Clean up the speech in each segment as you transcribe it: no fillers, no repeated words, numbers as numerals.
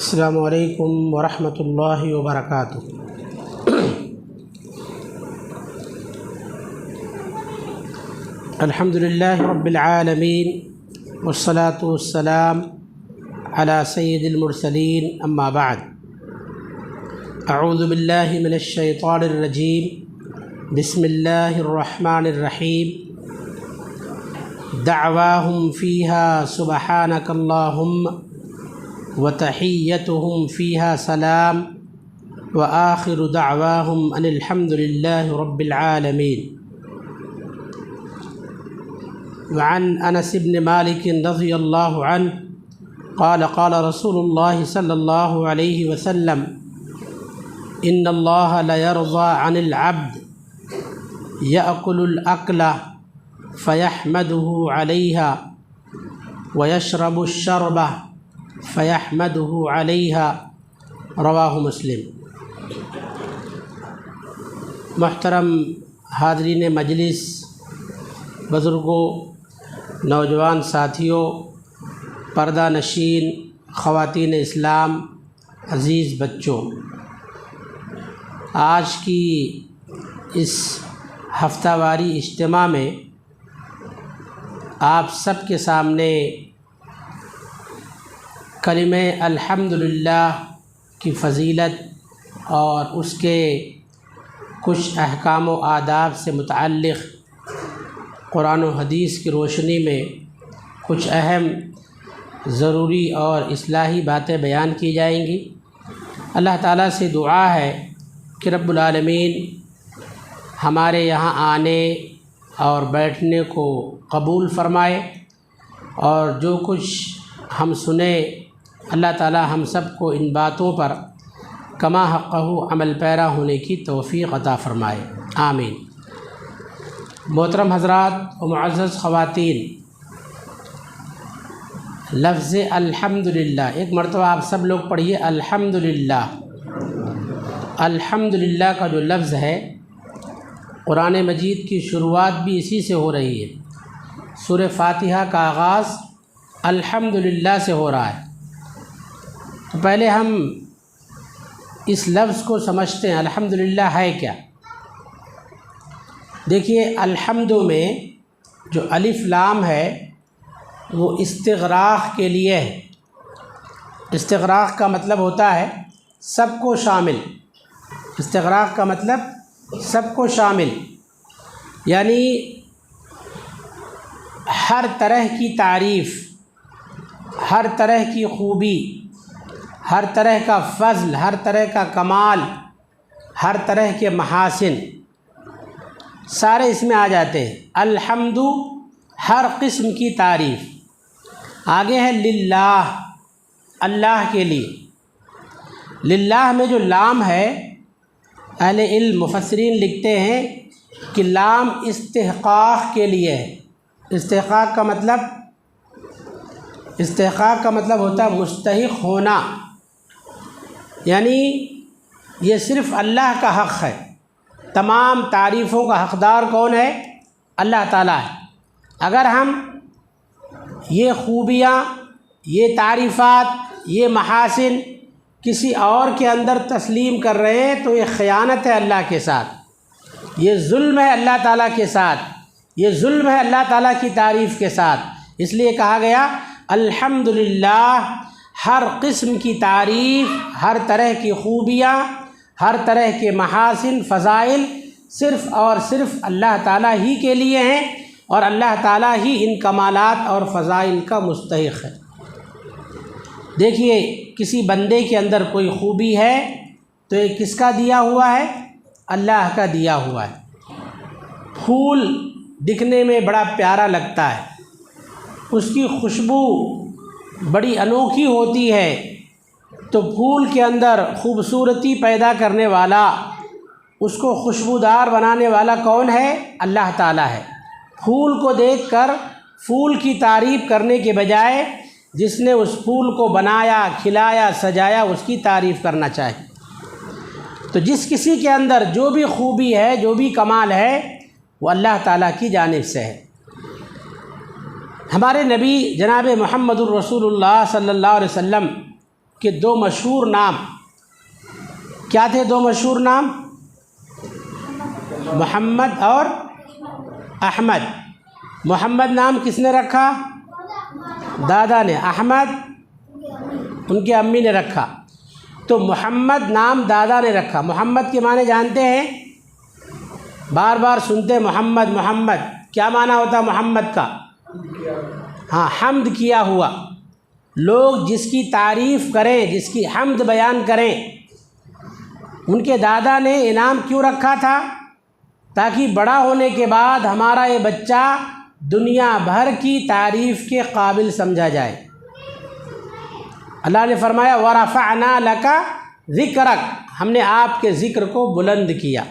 السلام علیکم ورحمۃ اللہ وبرکاتہ۔ الحمد للہ رب العالمین والصلاة والسلام علی سید المرسلین، اما بعد، اعوذ باللہ من الشیطان الرجیم، بسم اللہ الرحمن الرحیم، دعواہم فیہا سبحانک اللہم وتحیتہم فیہا سلام وآخر دعواہم ان الحمد للہ رب العالمین۔ وعن انس بن مالک رضی اللہ عنہ قال قال رسول اللہ صلی اللہ علیہ وسلم ان اللہ لیرضى عن العبد یأکل الاکل فیحمده علیہا ویشرب الشرب فیحمده علیہا، رواہ مسلم۔ محترم حاضرین مجلس، بزرگوں، نوجوان ساتھیوں، پردہ نشین، خواتین اسلام، عزیز بچوں، آج کی اس ہفتہ واری اجتماع میں آپ سب کے سامنے کلمہ الحمدللہ کی فضیلت اور اس کے کچھ احکام و آداب سے متعلق قرآن و حدیث کی روشنی میں کچھ اہم ضروری اور اصلاحی باتیں بیان کی جائیں گی۔ اللہ تعالیٰ سے دعا ہے کہ رب العالمین ہمارے یہاں آنے اور بیٹھنے کو قبول فرمائے، اور جو کچھ ہم سنیں اللہ تعالیٰ ہم سب کو ان باتوں پر کما حقہ عمل پیرا ہونے کی توفیق عطا فرمائے، آمین۔ محترم حضرات و معزز خواتین، لفظ الحمدللہ ایک مرتبہ آپ سب لوگ پڑھیے الحمدللہ۔ الحمدللہ کا جو لفظ ہے قرآن مجید کی شروعات بھی اسی سے ہو رہی ہے۔ سورہ فاتحہ کا آغاز الحمدللہ سے ہو رہا ہے۔ تو پہلے ہم اس لفظ کو سمجھتے ہیں، الحمدللہ ہے کیا؟ دیکھیے، الحمد میں جو الف لام ہے وہ استغراق کے لیے ہے۔ استغراق کا مطلب ہوتا ہے سب کو شامل۔ استغراق کا مطلب سب کو شامل، یعنی ہر طرح کی تعریف، ہر طرح کی خوبی، ہر طرح کا فضل، ہر طرح کا کمال، ہر طرح کے محاسن سارے اس میں آ جاتے ہیں۔ الحمد ہر قسم کی تعریف۔ آگے ہے للہ، اللہ کے لیے۔ للہ میں جو لام ہے، اہل علم مفسرین لکھتے ہیں کہ لام استحقاق کے لیے ہے۔ استحقاق کا مطلب ہوتا ہے مستحق ہونا، یعنی یہ صرف اللہ کا حق ہے۔ تمام تعریفوں کا حقدار کون ہے؟ اللہ تعالیٰ ہے۔ اگر ہم یہ خوبیاں، یہ تعریفات، یہ محاسن کسی اور کے اندر تسلیم کر رہے ہیں تو یہ خیانت ہے اللہ کے ساتھ، یہ ظلم ہے اللہ تعالیٰ کے ساتھ، یہ ظلم ہے اللہ تعالیٰ کی تعریف کے ساتھ۔ اس لیے کہا گیا الحمدللہ، ہر قسم کی تعریف، ہر طرح کی خوبیاں، ہر طرح کے محاسن، فضائل صرف اور صرف اللہ تعالیٰ ہی کے لیے ہیں، اور اللہ تعالیٰ ہی ان کمالات اور فضائل کا مستحق ہے۔ دیکھیے، کسی بندے کے اندر کوئی خوبی ہے تو یہ کس کا دیا ہوا ہے؟ اللہ کا دیا ہوا ہے۔ پھول دکھنے میں بڑا پیارا لگتا ہے، اس کی خوشبو بڑی انوکھی ہوتی ہے، تو پھول کے اندر خوبصورتی پیدا کرنے والا، اس کو خوشبودار بنانے والا کون ہے؟ اللہ تعالیٰ ہے۔ پھول کو دیکھ کر پھول کی تعریف کرنے کے بجائے جس نے اس پھول کو بنایا، کھلایا، سجایا، اس کی تعریف کرنا چاہیے۔ تو جس کسی کے اندر جو بھی خوبی ہے، جو بھی کمال ہے، وہ اللہ تعالیٰ کی جانب سے ہے۔ ہمارے نبی جناب محمد الرسول اللہ صلی اللہ علیہ وسلم کہ دو مشہور نام کیا تھے؟ دو مشہور نام محمد اور احمد۔ محمد نام کس نے رکھا؟ دادا نے۔ احمد ان کی امی نے رکھا۔ تو محمد نام دادا نے رکھا۔ محمد کے معنی جانتے ہیں؟ بار بار سنتے ہیں محمد محمد، کیا معنی ہوتا محمد کا؟ ہاں، حمد کیا ہوا۔ لوگ جس کی تعریف کریں، جس کی حمد بیان کریں، ان کے دادا نے انعام کیوں رکھا تھا؟ تاکہ بڑا ہونے کے بعد ہمارا یہ بچہ دنیا بھر کی تعریف کے قابل سمجھا جائے۔ اللہ نے فرمایا وَرَفَعْنَا لَكَ ذِكْرَكَ، ہم نے آپ کے ذکر کو بلند کیا۔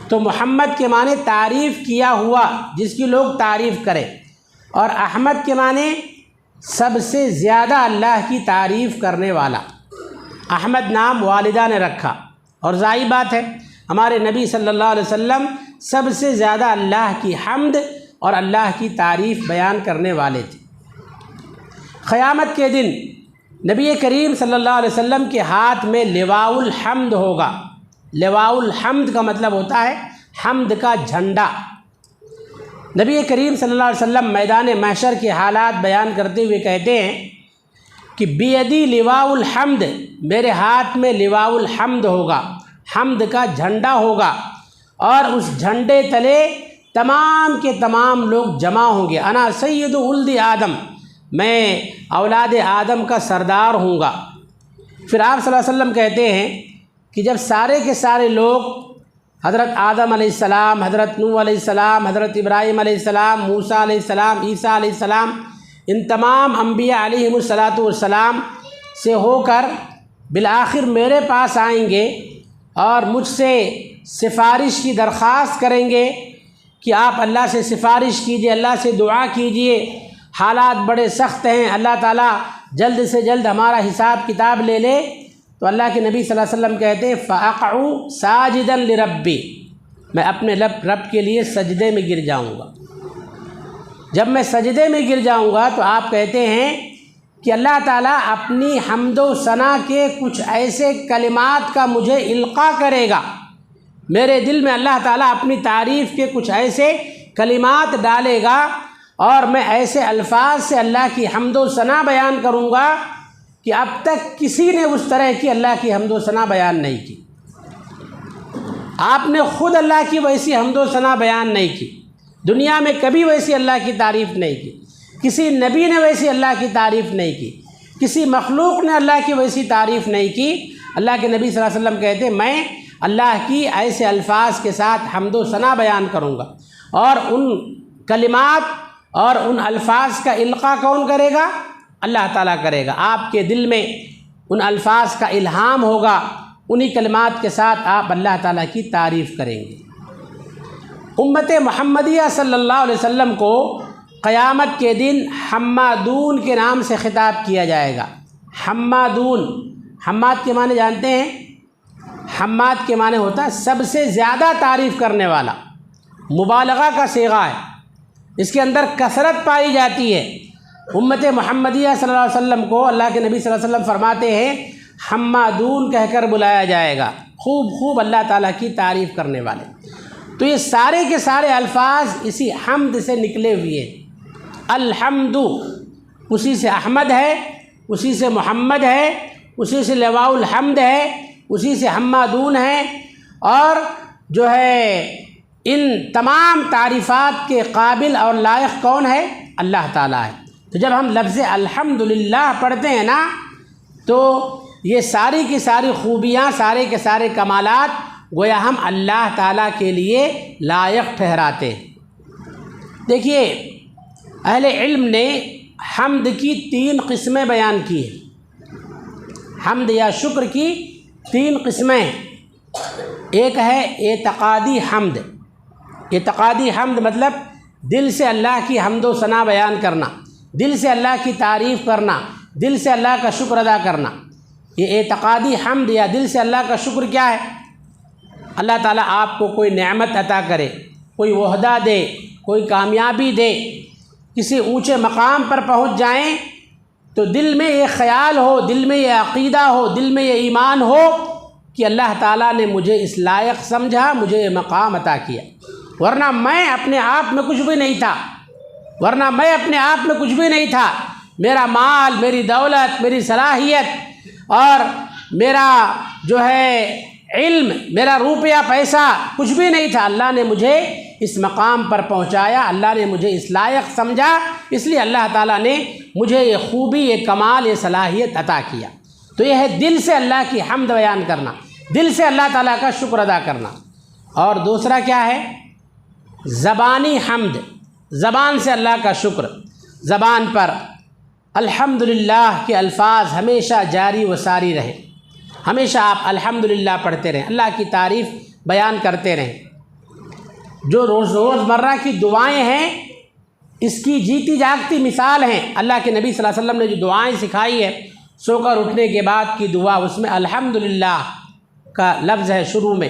تو محمد کے معنی تعریف کیا ہوا، جس کی لوگ تعریف کریں، اور احمد کے معنی سب سے زیادہ اللہ کی تعریف کرنے والا۔ احمد نام والدہ نے رکھا، اور ظاہر بات ہے ہمارے نبی صلی اللہ علیہ وسلم سب سے زیادہ اللہ کی حمد اور اللہ کی تعریف بیان کرنے والے تھے۔ قیامت کے دن نبی کریم صلی اللہ علیہ وسلم کے ہاتھ میں لواء الحمد ہوگا۔ لواء الحمد کا مطلب ہوتا ہے حمد کا جھنڈا۔ نبی کریم صلی اللہ علیہ وسلم میدان محشر کے حالات بیان کرتے ہوئے کہتے ہیں کہ بیدی لواء الحمد، میرے ہاتھ میں لواء الحمد ہوگا، حمد کا جھنڈا ہوگا، اور اس جھنڈے تلے تمام کے تمام لوگ جمع ہوں گے۔ انا سید ولد آدم، میں اولاد آدم کا سردار ہوں گا۔ پھر آپ صلی اللہ علیہ وسلم کہتے ہیں کہ جب سارے کے سارے لوگ، حضرت آدم علیہ السلام، حضرت نوح علیہ السلام، حضرت ابراہیم علیہ السلام، موسیٰ علیہ السلام، عیسیٰ علیہ السلام، ان تمام انبیاء علیہم الصلاۃ والسلام سے ہو کر بالآخر میرے پاس آئیں گے اور مجھ سے سفارش کی درخواست کریں گے کہ آپ اللہ سے سفارش کیجئے، اللہ سے دعا کیجئے، حالات بڑے سخت ہیں، اللہ تعالیٰ جلد سے جلد ہمارا حساب کتاب لے لے۔ تو اللہ کے نبی صلی اللہ علیہ وسلم کہتے ہیں فَأَقْعُ سَاجِدًا لِرَبِّي، میں اپنے رب کے لیے سجدے میں گر جاؤں گا۔ جب میں سجدے میں گر جاؤں گا تو آپ کہتے ہیں کہ اللہ تعالیٰ اپنی حمد و ثنا کے کچھ ایسے کلمات کا مجھے القاء کرے گا، میرے دل میں اللہ تعالیٰ اپنی تعریف کے کچھ ایسے کلمات ڈالے گا، اور میں ایسے الفاظ سے اللہ کی حمد و ثنا بیان کروں گا کہ اب تک کسی نے اس طرح کی اللہ کی حمد و ثنا بیان نہیں کی۔ آپ نے خود اللہ کی ویسی حمد و ثنا بیان نہیں کی، دنیا میں کبھی ویسی اللہ کی تعریف نہیں کی، کسی نبی نے ویسی اللہ کی تعریف نہیں کی، کسی مخلوق نے اللہ کی ویسی تعریف نہیں کی۔ اللہ کے نبی صلی اللہ علیہ وسلم کہتے ہیں میں اللہ کی ایسے الفاظ کے ساتھ حمد و ثنا بیان کروں گا، اور ان کلمات اور ان الفاظ کا القاء کون کرے گا؟ اللہ تعالیٰ کرے گا۔ آپ کے دل میں ان الفاظ کا الہام ہوگا، انہی کلمات کے ساتھ آپ اللہ تعالیٰ کی تعریف کریں گے۔ امت محمدیہ صلی اللہ علیہ وسلم کو قیامت کے دن حمادون کے نام سے خطاب کیا جائے گا۔ حمادون، حماد کے معنی جانتے ہیں؟ حماد کے معنی ہوتا ہے سب سے زیادہ تعریف کرنے والا، مبالغہ کا صیغہ ہے، اس کے اندر کثرت پائی جاتی ہے۔ امت محمدیہ صلی اللہ علیہ وسلم کو اللہ کے نبی صلی اللہ علیہ وسلم فرماتے ہیں حمادون کہہ کر بلایا جائے گا، خوب خوب اللہ تعالیٰ کی تعریف کرنے والے۔ تو یہ سارے کے سارے الفاظ اسی حمد سے نکلے ہوئے ہیں۔ الحمد، اسی سے احمد ہے، اسی سے محمد ہے، اسی سے لواء الحمد ہے، اسی سے حمادون ہے، اور جو ہے ان تمام تعریفات کے قابل اور لائق کون ہے؟ اللہ تعالیٰ ہے۔ تو جب ہم لفظ الحمدللہ پڑھتے ہیں نا، تو یہ ساری کی ساری خوبیاں، سارے کے سارے کمالات گویا ہم اللہ تعالیٰ کے لیے لائق ٹھہراتے ہیں۔ دیکھیے اہل علم نے حمد کی 3 قسمیں بیان کی ہیں۔ حمد یا شکر کی 3 قسمیں ہیں۔ ایک ہے اعتقادی حمد۔ اعتقادی حمد مطلب دل سے اللہ کی حمد و ثنا بیان کرنا، دل سے اللہ کی تعریف کرنا، دل سے اللہ کا شکر ادا کرنا۔ یہ اعتقادی حمد یا دل سے اللہ کا شکر کیا ہے؟ اللہ تعالیٰ آپ کو کوئی نعمت عطا کرے، کوئی عہدہ دے، کوئی کامیابی دے، کسی اونچے مقام پر پہنچ جائیں تو دل میں یہ خیال ہو، دل میں یہ عقیدہ ہو، دل میں یہ ایمان ہو کہ اللہ تعالیٰ نے مجھے اس لائق سمجھا، مجھے یہ مقام عطا کیا، ورنہ میں اپنے آپ میں کچھ بھی نہیں تھا، میرا مال، میری دولت، میری صلاحیت اور میرا جو ہے علم، میرا روپیہ پیسہ کچھ بھی نہیں تھا۔ اللہ نے مجھے اس مقام پر پہنچایا، اللہ نے مجھے اس لائق سمجھا، اس لیے اللہ تعالیٰ نے مجھے یہ خوبی، یہ کمال، یہ صلاحیت عطا کیا۔ تو یہ ہے دل سے اللہ کی حمد بیان کرنا، دل سے اللہ تعالیٰ کا شکر ادا کرنا۔ اور دوسرا کیا ہے؟ زبانی حمد، زبان سے اللہ کا شکر، زبان پر الحمدللہ کے الفاظ ہمیشہ جاری و ساری رہے، ہمیشہ آپ الحمدللہ پڑھتے رہیں، اللہ کی تعریف بیان کرتے رہیں۔ جو روزمرہ کی دعائیں ہیں اس کی جیتی جاگتی مثال ہیں۔ اللہ کے نبی صلی اللہ علیہ وسلم نے جو دعائیں سکھائی ہے، سو کر اٹھنے کے بعد کی دعا، اس میں الحمدللہ کا لفظ ہے شروع میں۔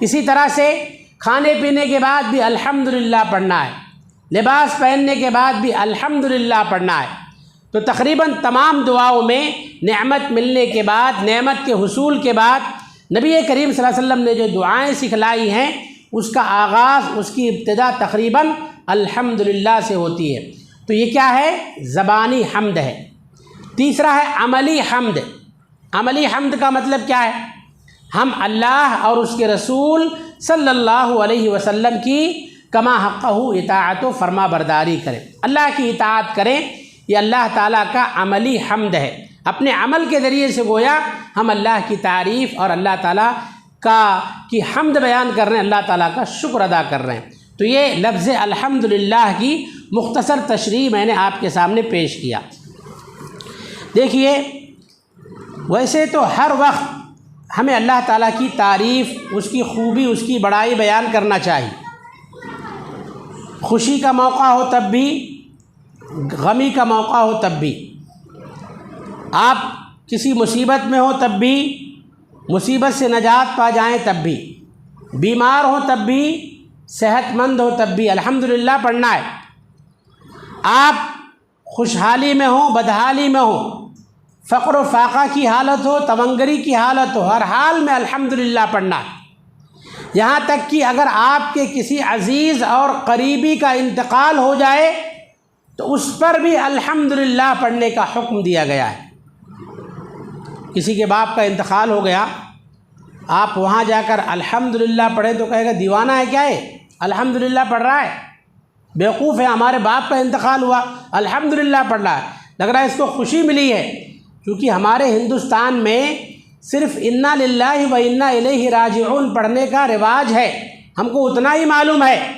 اسی طرح سے کھانے پینے کے بعد بھی الحمدللہ پڑھنا ہے، لباس پہننے کے بعد بھی الحمدللہ پڑھنا ہے۔ تو تقریباً تمام دعاؤں میں نعمت ملنے کے بعد، نعمت کے حصول کے بعد نبی کریم صلی اللہ علیہ وسلم نے جو دعائیں سکھلائی ہیں اس کا آغاز، اس کی ابتدا تقریباً الحمدللہ سے ہوتی ہے۔ تو یہ کیا ہے؟ زبانی حمد ہے۔ تیسرا ہے عملی حمد۔ عملی حمد کا مطلب کیا ہے؟ ہم اللہ اور اس کے رسول صلی اللہ علیہ وسلم کی کما حقہ اطاعت و فرما برداری کریں، اللہ کی اطاعت کریں۔ یہ اللہ تعالیٰ کا عملی حمد ہے۔ اپنے عمل کے ذریعے سے گویا ہم اللہ کی تعریف اور اللہ تعالیٰ کی حمد بیان کر رہے ہیں، اللہ تعالیٰ کا شکر ادا کر رہے ہیں۔ تو یہ لفظ الحمدللہ کی مختصر تشریح میں نے آپ کے سامنے پیش کیا۔ دیکھیے، ویسے تو ہر وقت ہمیں اللہ تعالیٰ کی تعریف، اس کی خوبی، اس کی بڑائی بیان کرنا چاہیے۔ خوشی کا موقع ہو تب بھی، غمی کا موقع ہو تب بھی، آپ کسی مصیبت میں ہو تب بھی، مصیبت سے نجات پا جائیں تب بھی، بیمار ہو تب بھی، صحت مند ہو تب بھی الحمدللہ پڑھنا ہے۔ آپ خوشحالی میں ہوں، بدحالی میں ہوں، فقر و فاقہ کی حالت ہو، تمنگری کی حالت ہو، ہر حال میں الحمدللہ پڑھنا ہے۔ یہاں تک کہ اگر آپ کے کسی عزیز اور قریبی کا انتقال ہو جائے تو اس پر بھی الحمدللہ پڑھنے کا حکم دیا گیا ہے۔ کسی کے باپ کا انتقال ہو گیا، آپ وہاں جا کر الحمدللہ پڑھیں تو کہے گا دیوانہ ہے کیا ہے، الحمدللہ پڑھ رہا ہے، بیوقوف ہے، ہمارے باپ کا انتقال ہوا الحمدللہ پڑھ رہا ہے، لگ رہا ہے اس کو خوشی ملی ہے۔ کیونکہ ہمارے ہندوستان میں صرف انا للہ و انا الیہ راجعون پڑھنے کا رواج ہے، ہم کو اتنا ہی معلوم ہے۔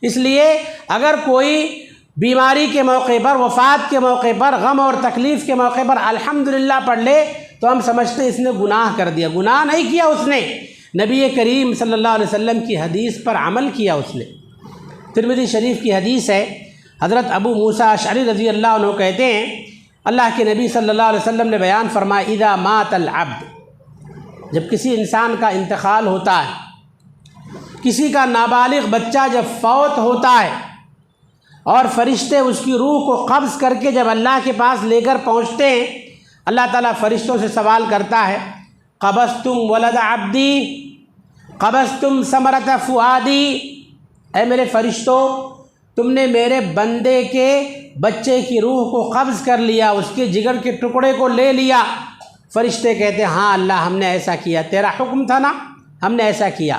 اس لیے اگر کوئی بیماری کے موقع پر، وفات کے موقع پر، غم اور تکلیف کے موقع پر الحمدللہ پڑھ لے تو ہم سمجھتے ہیں اس نے گناہ کر دیا۔ گناہ نہیں کیا اس نے، نبی کریم صلی اللہ علیہ وسلم کی حدیث پر عمل کیا اس نے۔ ترمذی شریف کی حدیث ہے، حضرت ابو موسیٰ اشعری رضی اللہ عنہ کہتے ہیں اللہ کے نبی صلی اللہ علیہ وسلم نے بیان فرمایا اذا مات العبد، جب کسی انسان کا انتقال ہوتا ہے، کسی کا نابالغ بچہ جب فوت ہوتا ہے اور فرشتے اس کی روح کو قبض کر کے جب اللہ کے پاس لے کر پہنچتے ہیں، اللہ تعالیٰ فرشتوں سے سوال کرتا ہے قبضتم ولد عبدی قبضتم ثمرۃ فؤادی، اے میرے فرشتوں، تم نے میرے بندے کے بچے کی روح کو قبض کر لیا، اس کے جگر کے ٹکڑے کو لے لیا۔ فرشتے کہتے ہیں ہاں اللہ ہم نے ایسا کیا، تیرا حکم تھا نا، ہم نے ایسا کیا۔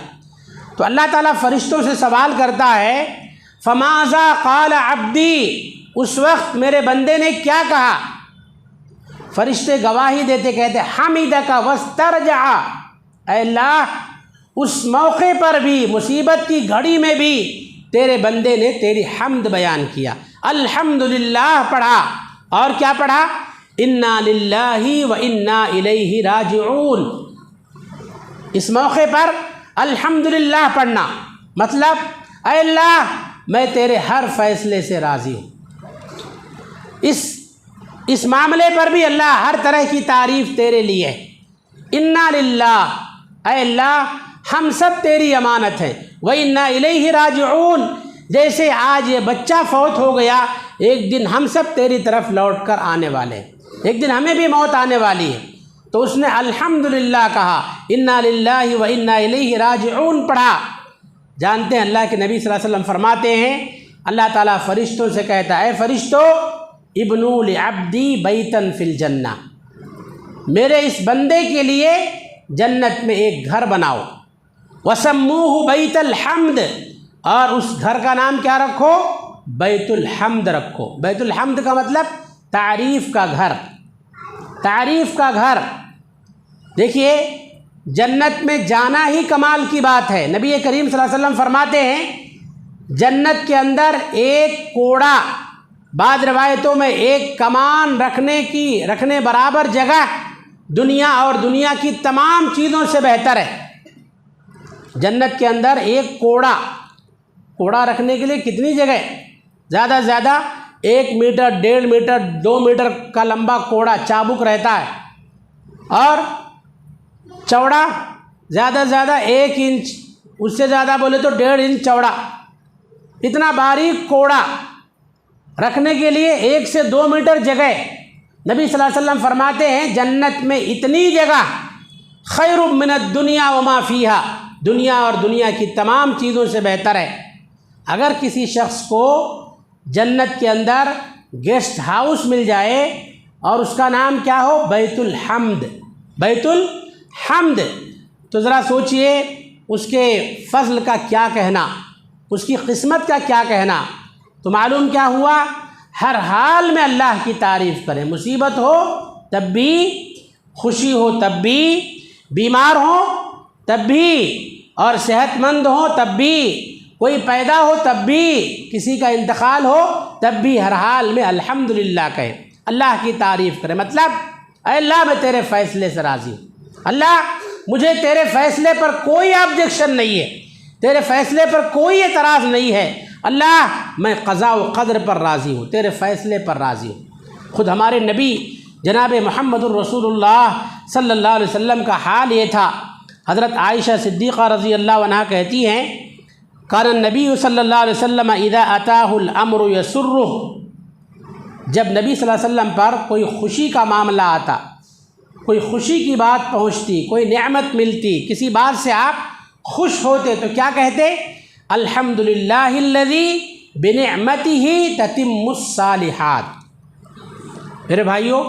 تو اللہ تعالیٰ فرشتوں سے سوال کرتا ہے فماذا قال عبدی، اس وقت میرے بندے نے کیا کہا؟ فرشتے گواہی دیتے کہتے حمدک واسترجع، اے اللہ اس موقع پر بھی، مصیبت کی گھڑی میں بھی تیرے بندے نے تیری حمد بیان کیا، الحمدللہ پڑھا۔ اور کیا پڑھا؟ انا للہ و انا الیہ راجعون۔ اس موقع پر الحمدللہ پڑھنا مطلب اے اللہ میں تیرے ہر فیصلے سے راضی ہوں، اس معاملے پر بھی اللہ ہر طرح کی تعریف تیرے لیے ہے۔ انا للہ، اے اللہ ہم سب تیری امانت ہیں، وَإِنَّا إِلَيْهِ راجعون، جیسے آج یہ بچہ فوت ہو گیا، ایک دن ہم سب تیری طرف لوٹ کر آنے والے ہیں۔ ایک دن ہمیں بھی موت آنے والی ہے، تو اس نے الحمدللہ کہا، انا للہ و انا الیہ راجعون پڑھا۔ جانتے ہیں اللہ کے نبی صلی اللہ علیہ وسلم فرماتے ہیں اللہ تعالیٰ فرشتوں سے کہتا ہے، اے فرشتو ابنوا لعبدی بیتن فی الجنہ، میرے اس بندے کے لیے جنت میں ایک گھر بناؤ، وسموہ بیت الحمد، اور اس گھر کا نام کیا رکھو؟ بیت الحمد رکھو۔ بیت الحمد کا مطلب تعریف کا گھر، تعریف کا گھر۔ دیکھیے جنت میں جانا ہی کمال کی بات ہے۔ نبی کریم صلی اللہ علیہ وسلم فرماتے ہیں جنت کے اندر ایک کوڑا، بعض روایتوں میں ایک کمان رکھنے برابر جگہ دنیا اور دنیا کی تمام چیزوں سے بہتر ہے۔ جنت کے اندر ایک کوڑا رکھنے کے لیے کتنی جگہ؟ زیادہ سے زیادہ 1 میٹر، 1.5 میٹر، 2 میٹر کا لمبا کوڑا چابک رہتا ہے، اور چوڑا زیادہ سے زیادہ 1 انچ، اس سے زیادہ بولے تو 1.5 انچ چوڑا۔ اتنا باریک کوڑا رکھنے کے لیے 1 سے 2 میٹر جگہ۔ نبی صلی اللہ علیہ وسلم فرماتے ہیں جنت میں اتنی جگہ خیر من الدنیا وما فیہا، دنیا اور دنیا کی تمام چیزوں سے بہتر ہے۔ اگر کسی شخص کو جنت کے اندر گیسٹ ہاؤس مل جائے اور اس کا نام کیا ہو؟ بیت الحمد، بیت الحمد، تو ذرا سوچئے اس کے فضل کا کیا کہنا، اس کی قسمت کا کیا کہنا۔ تو معلوم کیا ہوا؟ ہر حال میں اللہ کی تعریف کریں، مصیبت ہو تب بھی، خوشی ہو تب بھی، بیمار ہو تب بھی، اور صحت مند ہو تب بھی، کوئی پیدا ہو تب بھی، کسی کا انتقال ہو تب بھی، ہر حال میں الحمدللہ کہیں، اللہ کی تعریف کریں۔ مطلب اے اللہ میں تیرے فیصلے سے راضی ہوں، اللہ مجھے تیرے فیصلے پر کوئی آبجیکشن نہیں ہے، تیرے فیصلے پر کوئی اعتراض نہیں ہے، اللہ میں قضاء و قدر پر راضی ہوں، تیرے فیصلے پر راضی ہوں۔ خود ہمارے نبی جناب محمد الرسول اللہ صلی اللہ علیہ وسلم کا حال یہ تھا۔ حضرت عائشہ صدیقہ رضی اللہ عنہا کہتی ہیں کان النبی صلی اللہ علیہ وسلم اذا اتاہ الامر یسرہ، جب نبی صلی اللہ علیہ وسلم پر کوئی خوشی کا معاملہ آتا، کوئی خوشی کی بات پہنچتی، کوئی نعمت ملتی، کسی بات سے آپ خوش ہوتے تو کیا کہتے؟ الحمدللہ الذی بنعمتہ تتم الصالحات۔ میرے بھائیوں،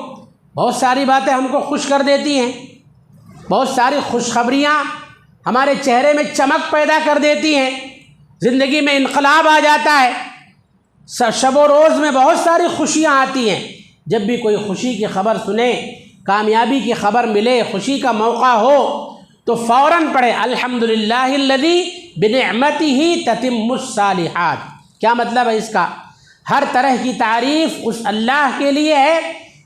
بہت ساری باتیں ہم کو خوش کر دیتی ہیں، بہت ساری خوشخبریاں ہمارے چہرے میں چمک پیدا کر دیتی ہیں، زندگی میں انقلاب آ جاتا ہے، شب و روز میں بہت ساری خوشیاں آتی ہیں۔ جب بھی کوئی خوشی کی خبر سنیں، کامیابی کی خبر ملے، خوشی کا موقع ہو، تو فوراً پڑھے الحمدللہ الذی بنعمتہ تتم الصالحات۔ کیا مطلب ہے اس کا؟ ہر طرح کی تعریف اس اللہ کے لیے ہے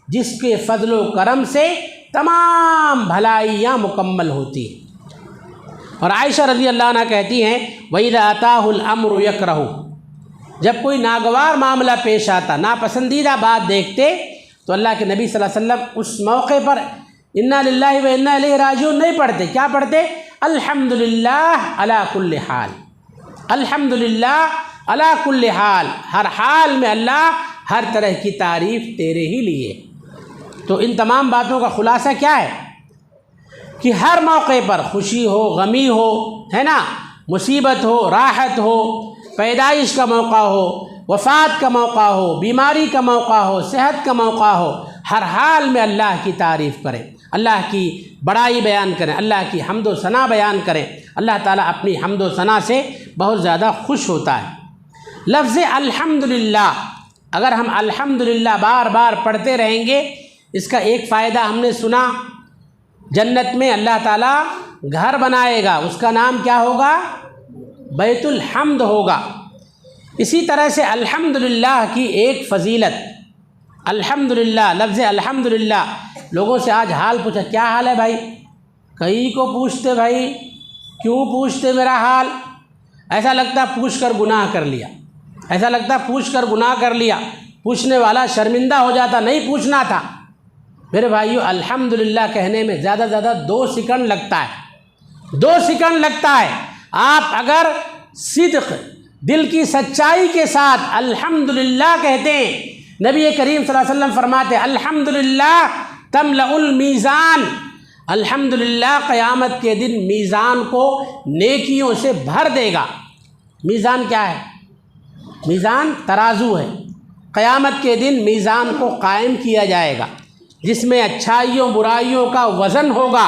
جس کے فضل و کرم سے تمام بھلائیاں مکمل ہوتی ہیں۔ اور عائشہ رضی اللہ عنہ کہتی ہیں وَإِذَا أَتَاهُ الْأَمْرُ يَكْرَهُ، جب کوئی ناگوار معاملہ پیش آتا، ناپسندیدہ بات دیکھتے، تو اللہ کے نبی صلی اللہ علیہ وسلم اس موقع پر انا للہ و انا الیہ راجعون نہیں پڑھتے، کیا پڑھتے؟ الحمدللہ علی کل حال، الحمدللہ علی کل حال، ہر حال میں اللہ، ہر طرح کی تعریف تیرے ہی لیے۔ تو ان تمام باتوں کا خلاصہ کیا ہے کہ ہر موقع پر خوشی ہو، غمی ہو، ہے نا، مصیبت ہو، راحت ہو، پیدائش کا موقع ہو، وفات کا موقع ہو، بیماری کا موقع ہو، صحت کا موقع ہو، ہر حال میں اللہ کی تعریف کریں، اللہ کی بڑائی بیان کریں، اللہ کی حمد و ثنا بیان کریں۔ اللہ تعالیٰ اپنی حمد و ثنا سے بہت زیادہ خوش ہوتا ہے۔ لفظ الحمدللہ، اگر ہم الحمدللہ بار بار پڑھتے رہیں گے، اس کا ایک فائدہ ہم نے سنا، جنت میں اللہ تعالیٰ گھر بنائے گا، اس کا نام کیا ہوگا؟ بیت الحمد ہوگا۔ اسی طرح سے الحمدللہ کی ایک فضیلت، الحمدللہ، لفظ الحمدللہ، لوگوں سے آج حال پوچھا، کیا حال ہے بھائی؟ کئی کو پوچھتے بھائی، کیوں پوچھتے میرا حال؟ ایسا لگتا پوچھ کر گناہ کر لیا، ایسا لگتا پوچھ کر گناہ کر لیا، پوچھنے والا شرمندہ ہو جاتا، نہیں پوچھنا تھا۔ میرے بھائیو، الحمدللہ کہنے میں زیادہ سے زیادہ 2 سیکنڈ لگتا ہے، 2 سیکنڈ لگتا ہے۔ آپ اگر صدق، دل کی سچائی کے ساتھ الحمدللہ کہتے ہیں، نبی کریم صلی اللہ علیہ وسلم فرماتے الحمدللہ تملأ المیزان، الحمدللہ قیامت کے دن میزان کو نیکیوں سے بھر دے گا۔ میزان کیا ہے؟ میزان ترازو ہے۔ قیامت کے دن میزان کو قائم کیا جائے گا جس میں اچھائیوں برائیوں کا وزن ہوگا۔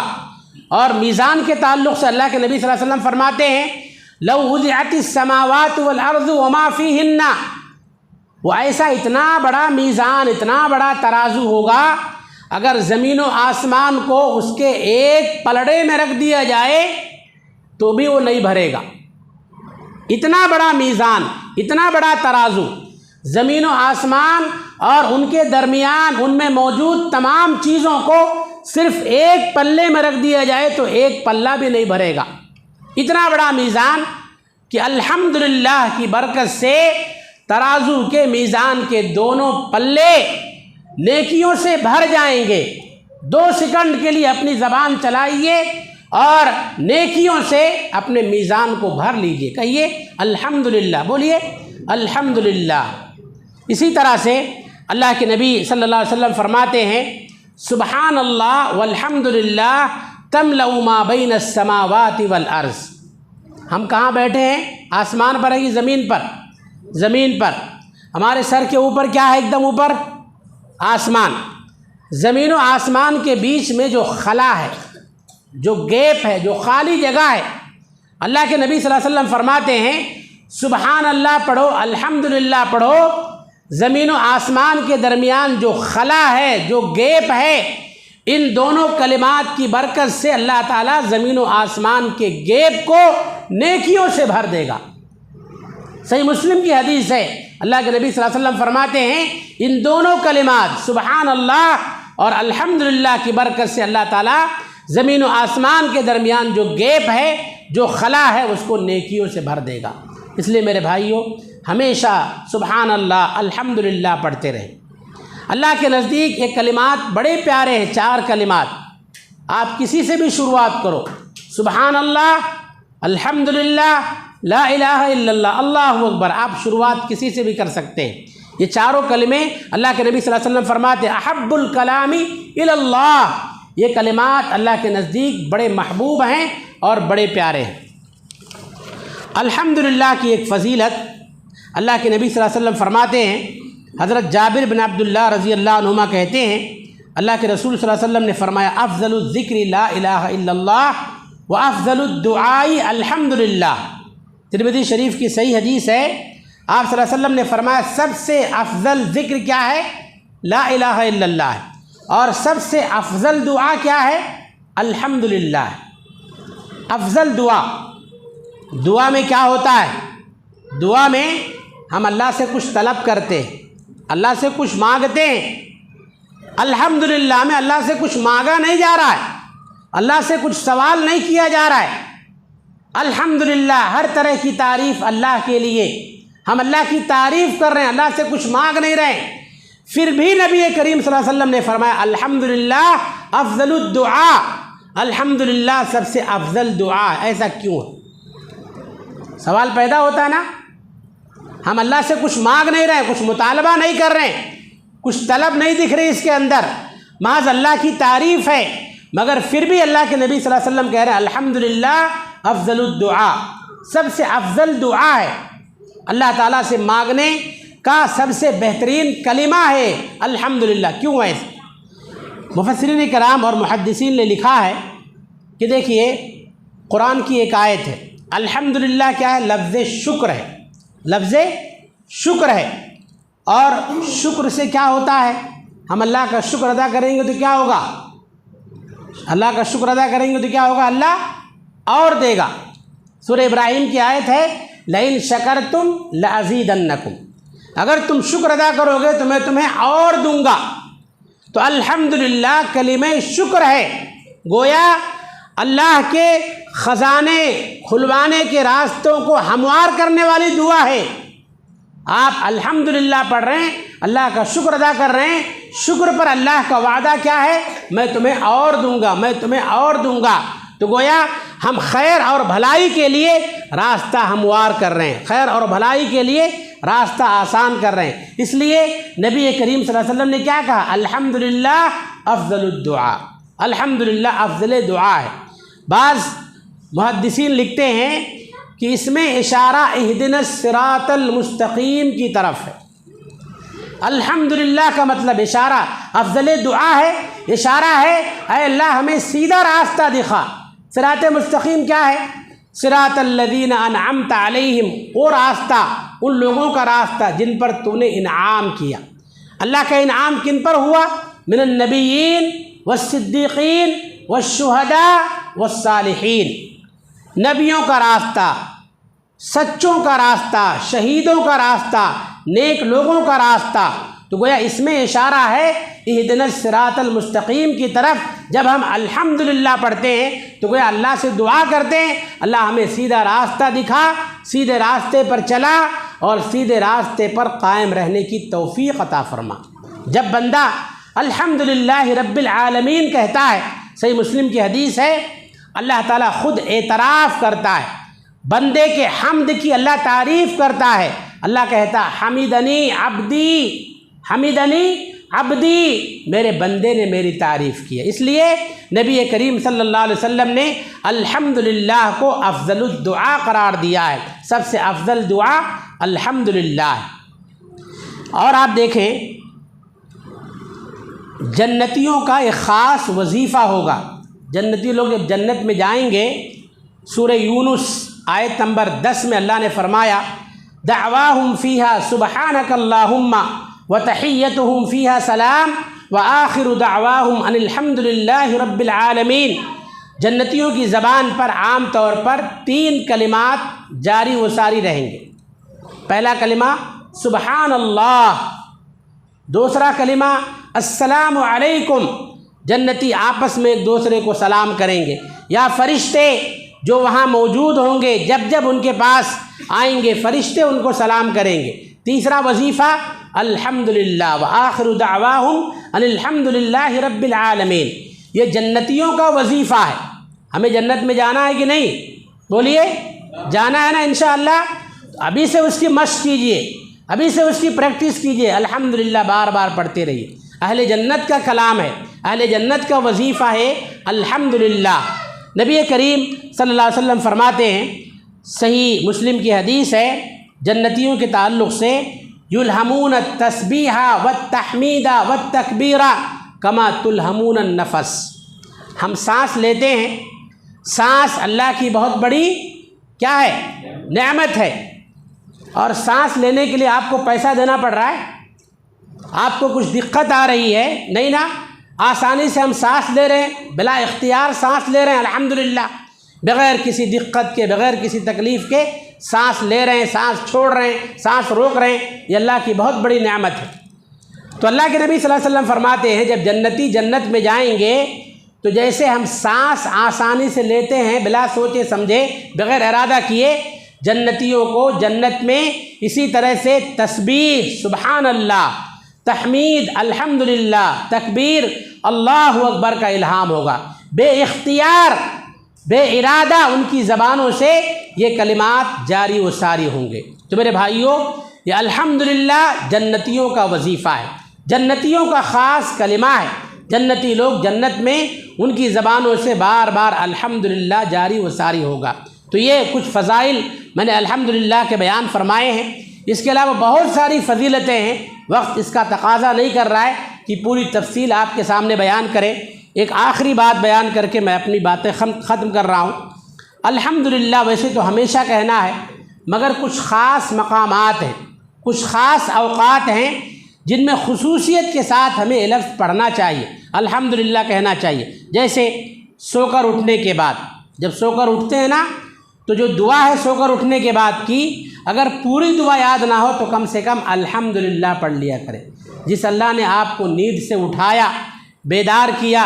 اور میزان کے تعلق سے اللہ کے نبی صلی اللہ علیہ وسلم فرماتے ہیں لو وضعت السماوات والارض وما فیہن، وہ ایسا اتنا بڑا میزان، اتنا بڑا ترازو ہوگا، اگر زمین و آسمان کو اس کے ایک پلڑے میں رکھ دیا جائے تو بھی وہ نہیں بھرے گا۔ اتنا بڑا میزان، اتنا بڑا ترازو، زمین و آسمان اور ان کے درمیان ان میں موجود تمام چیزوں کو صرف ایک پلے میں رکھ دیا جائے تو ایک پلہ بھی نہیں بھرے گا۔ اتنا بڑا میزان کہ الحمدللہ کی برکت سے ترازو کے میزان کے دونوں پلے نیکیوں سے بھر جائیں گے۔ 2 سیکنڈ کے لیے اپنی زبان چلائیے اور نیکیوں سے اپنے میزان کو بھر لیجئے، کہیے الحمدللہ، بولیے الحمدللہ۔ اسی طرح سے اللہ کے نبی صلی اللہ علیہ وسلم فرماتے ہیں سبحان اللہ والحمدللہ تملأ ما بین السماوات والارض۔ ہم کہاں بیٹھے ہیں؟ آسمان پر ہے کہ زمین پر؟ زمین پر۔ ہمارے سر کے اوپر کیا ہے؟ ایک دم اوپر آسمان۔ زمین و آسمان کے بیچ میں جو خلا ہے، جو گیپ ہے، جو خالی جگہ ہے، اللہ کے نبی صلی اللہ علیہ وسلم فرماتے ہیں سبحان اللہ پڑھو، الحمدللہ پڑھو، زمین و آسمان کے درمیان جو خلا ہے، جو گیپ ہے، ان دونوں کلمات کی برکت سے اللہ تعالیٰ زمین و آسمان کے گیپ کو نیکیوں سے بھر دے گا۔ صحیح مسلم کی حدیث ہے، اللہ کے نبی صلی اللہ علیہ وسلم فرماتے ہیں ان دونوں کلمات سبحان اللہ اور الحمدللہ کی برکت سے اللہ تعالیٰ زمین و آسمان کے درمیان جو گیپ ہے، جو خلا ہے، اس کو نیکیوں سے بھر دے گا۔ اس لیے میرے بھائیوں ہمیشہ سبحان اللہ الحمدللہ پڑھتے رہیں۔ اللہ کے نزدیک یہ کلمات بڑے پیارے ہیں، 4 کلمات۔ آپ کسی سے بھی شروعات کرو، سبحان اللہ، الحمدللہ، لا الہ الا اللہ، اللہ اکبر، آپ شروعات کسی سے بھی کر سکتے ہیں۔ یہ 4 کلمے اللہ کے نبی صلی اللہ علیہ وسلم فرماتے احب الکلام الی اللہ، یہ کلمات اللہ کے نزدیک بڑے محبوب ہیں اور بڑے پیارے ہیں۔ الحمدللہ کی ایک فضیلت اللہ کے نبی صلی اللہ علیہ وسلم فرماتے ہیں، حضرت جابر بن عبداللہ رضی اللہ عنہما کہتے ہیں اللہ کے رسول صلی اللہ علیہ وسلم نے فرمایا افضل الذکر لا الہ الا اللہ وافضل الدعاء الحمدللہ۔ ترمذی شریف کی صحیح حدیث ہے، آپ صلی اللہ علیہ وسلم نے فرمایا سب سے افضل ذکر کیا ہے؟ لا الہ الا اللہ ہے، اور سب سے افضل دعا کیا ہے؟ الحمدللہ ہے۔ افضل دعا میں کیا ہوتا ہے؟ دعا میں ہم اللہ سے کچھ طلب کرتے ہیں، اللہ سے کچھ مانگتے ہیں۔ الحمدللہ میں اللہ سے کچھ مانگا نہیں جا رہا ہے، اللہ سے کچھ سوال نہیں کیا جا رہا ہے۔ الحمدللہ ہر طرح کی تعریف اللہ کے لیے، ہم اللہ کی تعریف کر رہے ہیں، اللہ سے کچھ مانگ نہیں رہے ہیں۔ پھر بھی نبی کریم صلی اللہ علیہ وسلم نے فرمایا الحمدللہ افضل الدعاء، الحمدللہ سب سے افضل دعا۔ ایسا کیوں ہے؟ سوال پیدا ہوتا ہے نا، ہم اللہ سے کچھ مانگ نہیں رہے ہیں، کچھ مطالبہ نہیں کر رہے ہیں، کچھ طلب نہیں دکھ رہی اس کے اندر، محض اللہ کی تعریف ہے، مگر پھر بھی اللہ کے نبی صلی اللہ علیہ وسلم کہہ رہے ہیں الحمدللہ افضل الدعاء، سب سے افضل دعا ہے، اللہ تعالیٰ سے مانگنے کا سب سے بہترین کلمہ ہے الحمدللہ۔ کیوں ہے؟ مفسرین کرام اور محدثین نے لکھا ہے کہ دیکھیے قرآن کی ایک آیت ہے، الحمدللہ کیا ہے؟ لفظ شکر ہے، لفظ شکر ہے، اور شکر سے کیا ہوتا ہے؟ ہم اللہ کا شکر ادا کریں گے تو کیا ہوگا؟ اللہ کا شکر ادا کریں گے تو کیا ہوگا؟ اللہ اور دے گا۔ سورہ ابراہیم کی آیت ہے لئن شکرتم لازیدنکم، اگر تم شکر ادا کرو گے تو میں تمہیں اور دوں گا۔ تو الحمدللہ کلمہ شکر ہے، گویا اللہ کے خزانے کھلوانے کے راستوں کو ہموار کرنے والی دعا ہے۔ آپ الحمدللہ پڑھ رہے ہیں، اللہ کا شکر ادا کر رہے ہیں، شکر پر اللہ کا وعدہ کیا ہے؟ میں تمہیں اور دوں گا، میں تمہیں اور دوں گا۔ تو گویا ہم خیر اور بھلائی کے لیے راستہ ہموار کر رہے ہیں، خیر اور بھلائی کے لیے راستہ آسان کر رہے ہیں۔ اس لیے نبی کریم صلی اللہ علیہ وسلم نے کیا کہا؟ الحمدللہ افضل الدعاء، الحمدللہ افضل دعا ہے۔ بعض محدثین لکھتے ہیں کہ اس میں اشارہ اہدنا الصراط المستقیم کی طرف ہے۔ الحمدللہ کا مطلب اشارہ افضل دعا ہے، اشارہ ہے اے اللہ ہمیں سیدھا راستہ دکھا۔ صراط مستقیم کیا ہے؟ صراط الذین انعمت علیہم، وہ راستہ ان لوگوں کا راستہ جن پر تو نے انعام کیا۔ اللہ کا انعام کن پر ہوا؟ من النبیین والصدیقین والشہداء والصالحین، نبیوں کا راستہ، سچوں کا راستہ، شہیدوں کا راستہ، نیک لوگوں کا راستہ۔ تو گویا اس میں اشارہ ہے اہدنا الصراط المستقیم کی طرف۔ جب ہم الحمدللہ پڑھتے ہیں تو گویا اللہ سے دعا کرتے ہیں اللہ ہمیں سیدھا راستہ دکھا، سیدھے راستے پر چلا اور سیدھے راستے پر قائم رہنے کی توفیق عطا فرما۔ جب بندہ الحمدللہ رب العالمین کہتا ہے، صحیح مسلم کی حدیث ہے، اللہ تعالیٰ خود اعتراف کرتا ہے، بندے کے حمد کی اللہ تعریف کرتا ہے۔ اللہ کہتا حمیدنی عبدی، حمیدنی عبدی، میرے بندے نے میری تعریف کی ہے۔ اس لیے نبی کریم صلی اللہ علیہ وسلم نے الحمدللہ کو افضل الدعا قرار دیا ہے۔ سب سے افضل دعا الحمدللہ ہے۔ اور آپ دیکھیں جنتیوں کا ایک خاص وظیفہ ہوگا۔ جنتی لوگ جب جنت میں جائیں گے، سورہ یونس آیت نمبر 10 میں اللہ نے فرمایا دعواہم فیہا سبحانک اللہم وتحیتہم فیہا سلام وآخر دعواہم ان الحمدللہ رب العالمین۔ جنتیوں کی زبان پر عام طور پر 3 کلمات جاری و ساری رہیں گے۔ پہلا کلمہ سبحان اللہ، دوسرا کلمہ السلام علیکم، جنتی آپس میں ایک دوسرے کو سلام کریں گے، یا فرشتے جو وہاں موجود ہوں گے جب جب ان کے پاس آئیں گے فرشتے ان کو سلام کریں گے۔ تیسرا وظیفہ الحمدللہ وآخر دعواہم ان الحمدللہ رب العالمین، یہ جنتیوں کا وظیفہ ہے۔ ہمیں جنت میں جانا ہے کہ نہیں؟ بولیے، جانا ہے نا انشاءاللہ۔ ابھی سے اس کی مشق کیجئے، ابھی سے اس کی پریکٹس کیجئے، الحمدللہ بار بار پڑھتے رہیے۔ اہل جنت کا کلام ہے، اہل جنت کا وظیفہ ہے الحمدللہ۔ نبی کریم صلی اللہ علیہ وسلم فرماتے ہیں، صحیح مسلم کی حدیث ہے جنتیوں کے تعلق سے، یلہمون التسبیح والتحمید والتکبیر کما تلہمون النفس۔ ہم سانس لیتے ہیں، سانس اللہ کی بہت بڑی کیا ہے؟ نعمت ہے، اور سانس لینے کے لیے آپ کو پیسہ دینا پڑ رہا ہے؟ آپ کو کچھ دقت آ رہی ہے؟ نہیں نا، آسانی سے ہم سانس لے رہے ہیں، بلا اختیار سانس لے رہے ہیں الحمدللہ، بغیر کسی دقت کے، بغیر کسی تکلیف کے سانس لے رہے ہیں، سانس چھوڑ رہے ہیں، سانس روک رہے ہیں، یہ اللہ کی بہت بڑی نعمت ہے۔ تو اللہ کے نبی صلی اللہ علیہ وسلم فرماتے ہیں جب جنتی جنت میں جائیں گے تو جیسے ہم سانس آسانی سے لیتے ہیں بلا سوچے سمجھے، بغیر ارادہ کیے، جنتیوں کو جنت میں اسی طرح سے تسبیح سبحان اللہ، تحمید الحمدللہ، تکبیر اللہ اکبر کا الہام ہوگا۔ بے اختیار، بے ارادہ ان کی زبانوں سے یہ کلمات جاری و ساری ہوں گے۔ تو میرے بھائیوں، یہ الحمدللہ جنتیوں کا وظیفہ ہے، جنتیوں کا خاص کلمہ ہے۔ جنتی لوگ جنت میں ان کی زبانوں سے بار بار الحمدللہ جاری و ساری ہوگا۔ تو یہ کچھ فضائل میں نے الحمدللہ کے بیان فرمائے ہیں۔ اس کے علاوہ بہت ساری فضیلتیں ہیں، وقت اس کا تقاضا نہیں کر رہا ہے کہ پوری تفصیل آپ کے سامنے بیان کریں۔ ایک آخری بات بیان کر کے میں اپنی باتیں ختم کر رہا ہوں۔ الحمدللہ ویسے تو ہمیشہ کہنا ہے، مگر کچھ خاص مقامات ہیں، کچھ خاص اوقات ہیں جن میں خصوصیت کے ساتھ ہمیں یہ لفظ پڑھنا چاہیے، الحمدللہ کہنا چاہیے۔ جیسے سو کر اٹھنے کے بعد، جب سو کر اٹھتے ہیں نا تو جو دعا ہے سو کر اٹھنے کے بعد کی، اگر پوری دعا یاد نہ ہو تو کم سے کم الحمدللہ پڑھ لیا کریں۔ جس اللہ نے آپ کو نیند سے اٹھایا، بیدار کیا،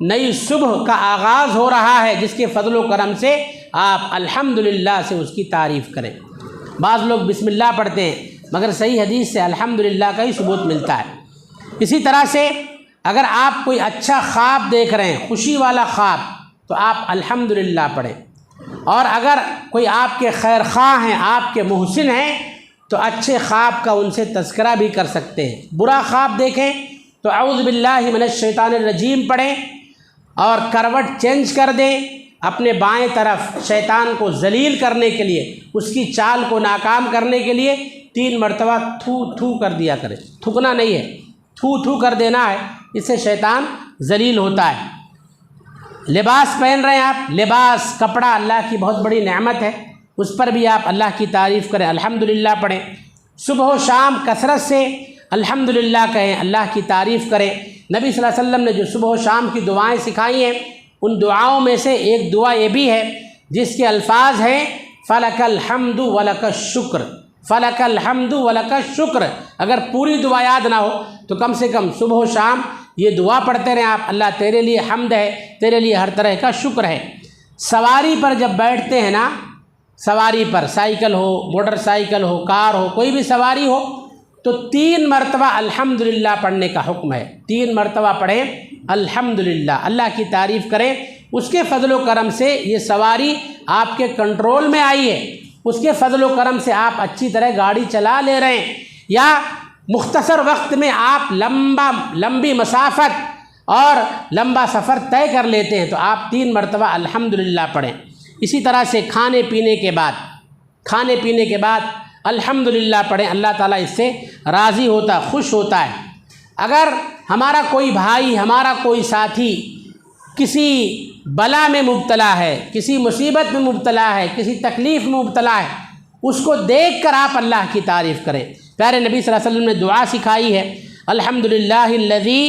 نئی صبح کا آغاز ہو رہا ہے، جس کے فضل و کرم سے آپ الحمدللہ سے اس کی تعریف کریں۔ بعض لوگ بسم اللہ پڑھتے ہیں، مگر صحیح حدیث سے الحمدللہ کا ہی ثبوت ملتا ہے۔ اسی طرح سے اگر آپ کوئی اچھا خواب دیکھ رہے ہیں، خوشی والا خواب، تو آپ الحمدللہ پڑھیں۔ اور اگر کوئی آپ کے خیر خواہ ہیں، آپ کے محسن ہیں، تو اچھے خواب کا ان سے تذکرہ بھی کر سکتے ہیں۔ برا خواب دیکھیں تو اعوذ باللہ من الشیطان الرجیم پڑھیں اور کروٹ چینج کر دیں، اپنے بائیں طرف شیطان کو ذلیل کرنے کے لیے، اس کی چال کو ناکام کرنے کے لیے 3 مرتبہ تھو تھو کر دیا کریں۔ تھوکنا نہیں ہے، تھو تھو کر دینا ہے، اس سے شیطان ذلیل ہوتا ہے۔ لباس پہن رہے ہیں آپ، لباس کپڑا اللہ کی بہت بڑی نعمت ہے، اس پر بھی آپ اللہ کی تعریف کریں، الحمدللہ پڑھیں۔ صبح و شام کثرت سے الحمدللہ کہیں، اللہ کی تعریف کریں۔ نبی صلی اللہ علیہ وسلم نے جو صبح و شام کی دعائیں سکھائی ہیں، ان دعاؤں میں سے ایک دعا یہ بھی ہے جس کے الفاظ ہیں فلک الحمد ولک الشکر، فلک الحمد ولک الشکر۔ اگر پوری دعا یاد نہ ہو تو کم سے کم صبح و شام یہ دعا پڑھتے رہیں آپ، اللہ تیرے لیے حمد ہے، تیرے لیے ہر طرح کا شکر ہے۔ سواری پر جب بیٹھتے ہیں نا، سواری پر سائیکل ہو، موٹر سائیکل ہو، کار ہو، کوئی بھی سواری ہو، تو 3 مرتبہ الحمدللہ پڑھنے کا حکم ہے۔ 3 مرتبہ پڑھیں الحمدللہ، اللہ کی تعریف کریں۔ اس کے فضل و کرم سے یہ سواری آپ کے کنٹرول میں آئی ہے، اس کے فضل و کرم سے آپ اچھی طرح گاڑی چلا لے رہے ہیں، یا مختصر وقت میں آپ لمبی مسافت اور لمبا سفر طے کر لیتے ہیں، تو آپ 3 مرتبہ الحمدللہ پڑھیں۔ اسی طرح سے کھانے پینے کے بعد الحمدللہ پڑھیں، اللہ تعالیٰ اس سے راضی ہوتا، خوش ہوتا ہے۔ اگر ہمارا کوئی بھائی، ہمارا کوئی ساتھی کسی بلا میں مبتلا ہے، کسی مصیبت میں مبتلا ہے، کسی تکلیف میں مبتلا ہے، اس کو دیکھ کر آپ اللہ کی تعریف کریں۔ پیارے نبی صلی اللہ علیہ وسلم نے دعا سکھائی ہے، الحمدللہ الذی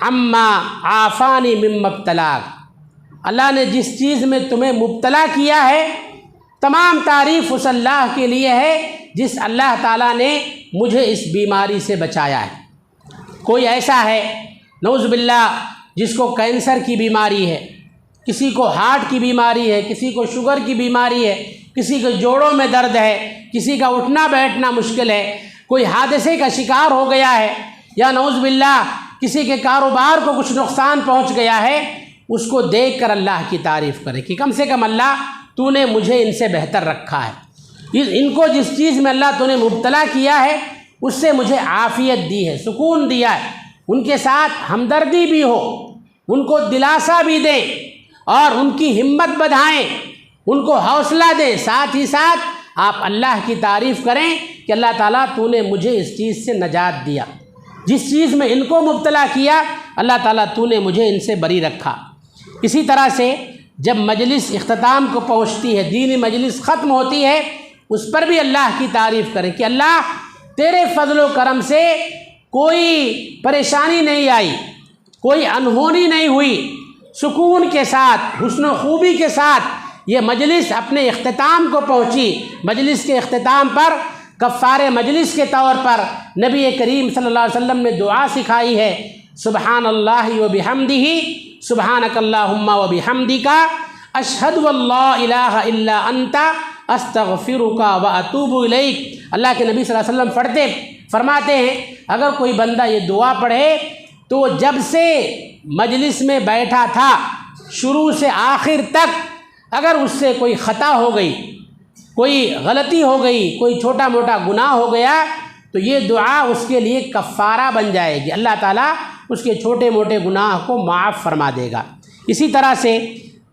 عما عافانی مما ابتلاک، اللہ نے جس چیز میں تمہیں مبتلا کیا ہے، تمام تعریف اس اللہ کے لیے ہے جس اللہ تعالیٰ نے مجھے اس بیماری سے بچایا ہے۔ کوئی ایسا ہے نعوذ باللہ جس کو کینسر کی بیماری ہے، کسی کو ہارٹ کی بیماری ہے، کسی کو شوگر کی بیماری ہے، کسی کو جوڑوں میں درد ہے، کسی کا اٹھنا بیٹھنا مشکل ہے، کوئی حادثے کا شکار ہو گیا ہے، یا نعوذ باللہ کسی کے کاروبار کو کچھ نقصان پہنچ گیا ہے، اس کو دیکھ کر اللہ کی تعریف کرے کہ کم سے کم اللہ تو نے مجھے ان سے بہتر رکھا ہے، ان کو جس چیز میں اللہ تو نے مبتلا کیا ہے اس سے مجھے عافیت دی ہے، سکون دیا ہے۔ ان کے ساتھ ہمدردی بھی ہو، ان کو دلاسا بھی دیں اور ان کی ہمت بڑھائیں، ان کو حوصلہ دیں، ساتھ ہی ساتھ آپ اللہ کی تعریف کریں کہ اللہ تعالیٰ تو نے مجھے اس چیز سے نجات دیا، جس چیز میں ان کو مبتلا کیا اللہ تعالیٰ تو نے مجھے ان سے بری رکھا۔ اسی طرح سے جب مجلس اختتام کو پہنچتی ہے، دینی مجلس ختم ہوتی ہے، اس پر بھی اللہ کی تعریف کریں کہ اللہ تیرے فضل و کرم سے کوئی پریشانی نہیں آئی، کوئی انہونی نہیں ہوئی، سکون کے ساتھ، حسن و خوبی کے ساتھ یہ مجلس اپنے اختتام کو پہنچی۔ مجلس کے اختتام پر کفارِ مجلس کے طور پر نبی کریم صلی اللہ علیہ وسلم نے دعا سکھائی ہے، سبحان اللہ و بحمدہ، سبحانک اللہم و بحمدک، اشہد ان لا الہ الا انت، استغفرک و اتوب الیک۔ اللہ کے نبی صلی اللہ علیہ وسلم فرماتے ہیں اگر کوئی بندہ یہ دعا پڑھے تو جب سے مجلس میں بیٹھا تھا شروع سے آخر تک اگر اس سے کوئی خطا ہو گئی، کوئی غلطی ہو گئی، کوئی چھوٹا موٹا گناہ ہو گیا تو یہ دعا اس کے لیے کفارہ بن جائے گی، اللہ تعالیٰ اس کے چھوٹے موٹے گناہ کو معاف فرما دے گا۔ اسی طرح سے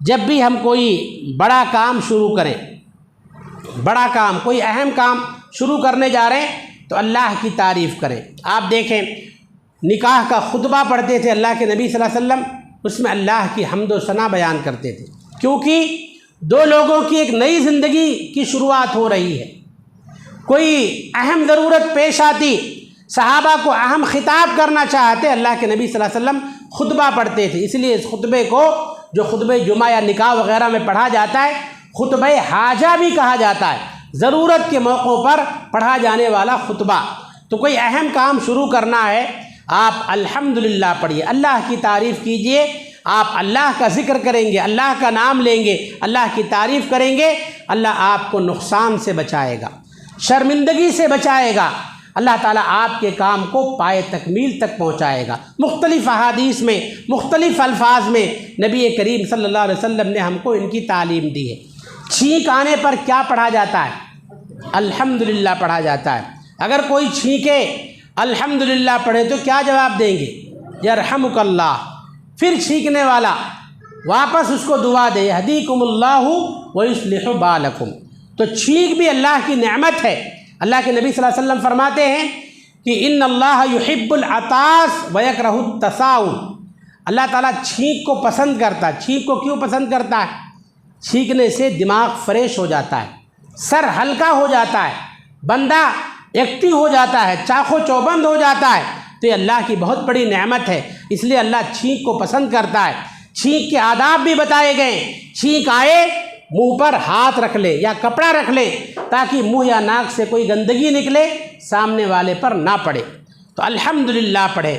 جب بھی ہم کوئی بڑا کام شروع کریں، بڑا کام، کوئی اہم کام شروع کرنے جا رہے ہیں تو اللہ کی تعریف کریں۔ آپ دیکھیں نکاح کا خطبہ پڑھتے تھے اللہ کے نبی صلی اللہ علیہ وسلم، اس میں اللہ کی حمد و ثنا بیان کرتے تھے، کیونکہ 2 لوگوں کی ایک نئی زندگی کی شروعات ہو رہی ہے، کوئی اہم ضرورت پیش آتی، صحابہ کو اہم خطاب کرنا چاہتے، اللہ کے نبی صلی اللہ علیہ وسلم خطبہ پڑھتے تھے۔ اس لیے اس خطبے کو جو خطبہ جمعہ یا نکاح وغیرہ میں پڑھا جاتا ہے خطبہ حاجہ بھی کہا جاتا ہے، ضرورت کے موقعوں پر پڑھا جانے والا خطبہ۔ تو کوئی اہم کام شروع کرنا ہے آپ الحمدللہ پڑھیے، اللہ کی تعریف کیجئے، آپ اللہ کا ذکر کریں گے، اللہ کا نام لیں گے، اللہ کی تعریف کریں گے، اللہ آپ کو نقصان سے بچائے گا، شرمندگی سے بچائے گا، اللہ تعالیٰ آپ کے کام کو پائے تکمیل تک پہنچائے گا۔ مختلف احادیث میں مختلف الفاظ میں نبی کریم صلی اللہ علیہ وسلم نے ہم کو ان کی تعلیم دی ہے۔ چھینک آنے پر کیا پڑھا جاتا ہے؟ الحمدللہ پڑھا جاتا ہے۔ اگر کوئی چھینکے الحمدللہ پڑھے تو کیا جواب دیں گے؟ یرحمک اللہ۔ پھر چھینکنے والا واپس اس کو دعا دے یہدیکم اللہ ویصلح بالکم۔ تو چھینک بھی اللہ کی نعمت ہے۔ اللہ کے نبی صلی اللہ علیہ وسلم فرماتے ہیں کہ ان اللہ یحب العطاس ویکرہ التساؤل۔ اللہ تعالیٰ چھینک کو پسند کرتا ہے۔ چھینک کو کیوں پسند کرتا ہے؟ چھینکنے سے دماغ فریش ہو جاتا ہے، سر ہلکا ہو جاتا ہے، بندہ ایکٹیو ہو جاتا ہے، چاق و چوبند ہو جاتا ہے۔ تو یہ اللہ کی بہت بڑی نعمت ہے، اس لیے اللہ چھینک کو پسند کرتا ہے۔ چھینک کے آداب بھی بتائے گئے۔ چھینک آئے منہ پر ہاتھ رکھ لے یا کپڑا رکھ لے تاکہ منہ یا ناک سے کوئی گندگی نکلے سامنے والے پر نہ پڑے۔ تو الحمدللہ پڑھے،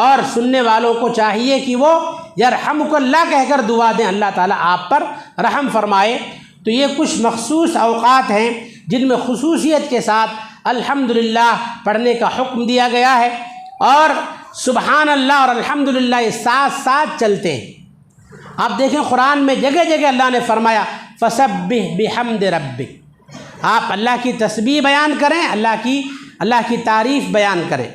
اور سننے والوں کو چاہیے کہ وہ یرحمک اللہ کہہ کر دعا دیں، اللہ تعالیٰ آپ پر رحم فرمائے۔ تو یہ کچھ مخصوص اوقات ہیں جن میں خصوصیت کے ساتھ الحمدللہ پڑھنے کا حکم دیا گیا ہے، اور سبحان اللہ اور الحمدللہ یہ ساتھ ساتھ چلتے ہیں۔ آپ دیکھیں قرآن میں جگہ جگہ اللہ نے فرمایا فسبح بحمد ربک، آپ اللہ کی تسبیح بیان کریں، اللہ کی تعریف بیان کریں۔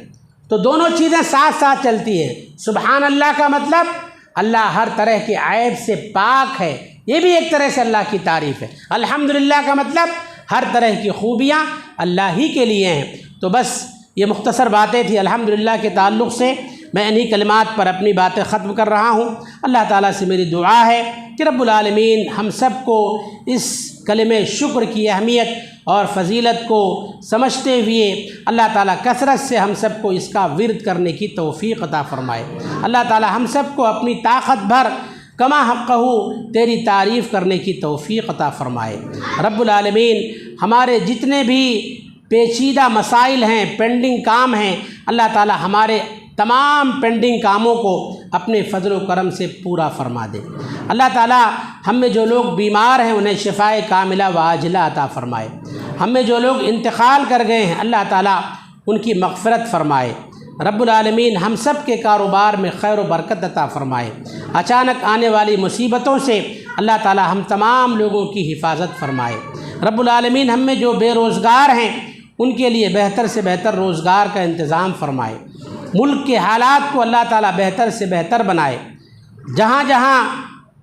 تو دونوں چیزیں ساتھ ساتھ چلتی ہیں۔ سبحان اللہ کا مطلب اللہ ہر طرح کے عیب سے پاک ہے، یہ بھی ایک طرح سے اللہ کی تعریف ہے۔ الحمدللہ کا مطلب ہر طرح کی خوبیاں اللہ ہی کے لیے ہیں۔ تو بس یہ مختصر باتیں تھیں الحمدللہ کے تعلق سے، میں انہی کلمات پر اپنی باتیں ختم کر رہا ہوں۔ اللہ تعالیٰ سے میری دعا ہے کہ رب العالمین ہم سب کو اس کلمہ شکر کی اہمیت اور فضیلت کو سمجھتے ہوئے اللہ تعالیٰ کثرت سے ہم سب کو اس کا ورد کرنے کی توفیق عطا فرمائے۔ اللہ تعالیٰ ہم سب کو اپنی طاقت بھر کما حقہ تیری تعریف کرنے کی توفیق عطا فرمائے۔ رب العالمین ہمارے جتنے بھی پیچیدہ مسائل ہیں، پینڈنگ کام ہیں، اللہ تعالیٰ ہمارے تمام پینڈنگ کاموں کو اپنے فضل و کرم سے پورا فرما دے۔ اللہ تعالیٰ ہم میں جو لوگ بیمار ہیں انہیں شفائے کاملہ و عاجلہ عطا فرمائے۔ ہم میں جو لوگ انتقال کر گئے ہیں اللہ تعالیٰ ان کی مغفرت فرمائے۔ رب العالمین ہم سب کے کاروبار میں خیر و برکت عطا فرمائے۔ اچانک آنے والی مصیبتوں سے اللہ تعالیٰ ہم تمام لوگوں کی حفاظت فرمائے۔ رب العالمین ہم میں جو بے روزگار ہیں ان کے لیے بہتر سے بہتر روزگار کا انتظام فرمائے۔ ملک کے حالات کو اللہ تعالیٰ بہتر سے بہتر بنائے۔ جہاں جہاں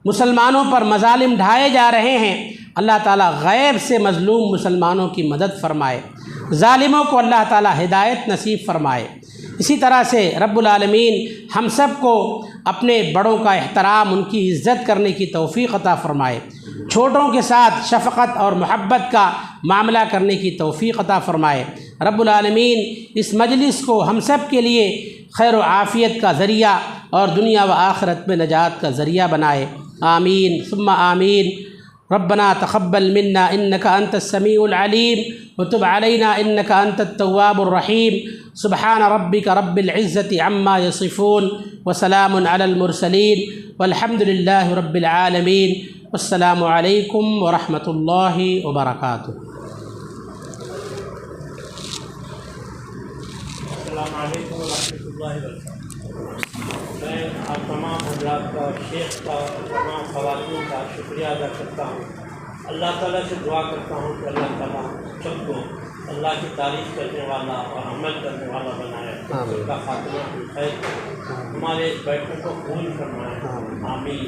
مسلمانوں پر مظالم ڈھائے جا رہے ہیں اللہ تعالیٰ غیب سے مظلوم مسلمانوں کی مدد فرمائے۔ ظالموں کو اللہ تعالیٰ ہدایت نصیب فرمائے۔ اسی طرح سے رب العالمین ہم سب کو اپنے بڑوں کا احترام، ان کی عزت کرنے کی توفیق عطا فرمائے۔ چھوٹوں کے ساتھ شفقت اور محبت کا معاملہ کرنے کی توفیق عطا فرمائے۔ رب العالمین اس مجلس کو ہم سب کے لیے خیر و عافیت کا ذریعہ اور دنیا و آخرت میں نجات کا ذریعہ بنائے۔ آمین ثم آمین۔ ربنا تقبل منا انك انت السميع العليم وتب علينا انك انت التواب الرحيم۔ سبحان ربك رب العزة عما يصفون وسلام على المرسلين والحمد لله رب العالمين۔ والسلام علیکم ورحمۃ اللہ وبرکاتہ۔ السلام علیکم ورحمۃ اللہ وبرکاتہ۔ میں آپ تمام حضرات کا، شیخ کا، تمام خواتین کا شکریہ ادا کرتا ہوں۔ اللہ تعالیٰ سے دعا کرتا ہوں کہ اللہ تعالیٰ سب کو اللہ کی تعریف کرنے والا اور عمل کرنے والا بنائے، سب کا خاتمہ خیر کرے، ہمارے اس بیٹھنے کو قبول فرمائے۔ آمین۔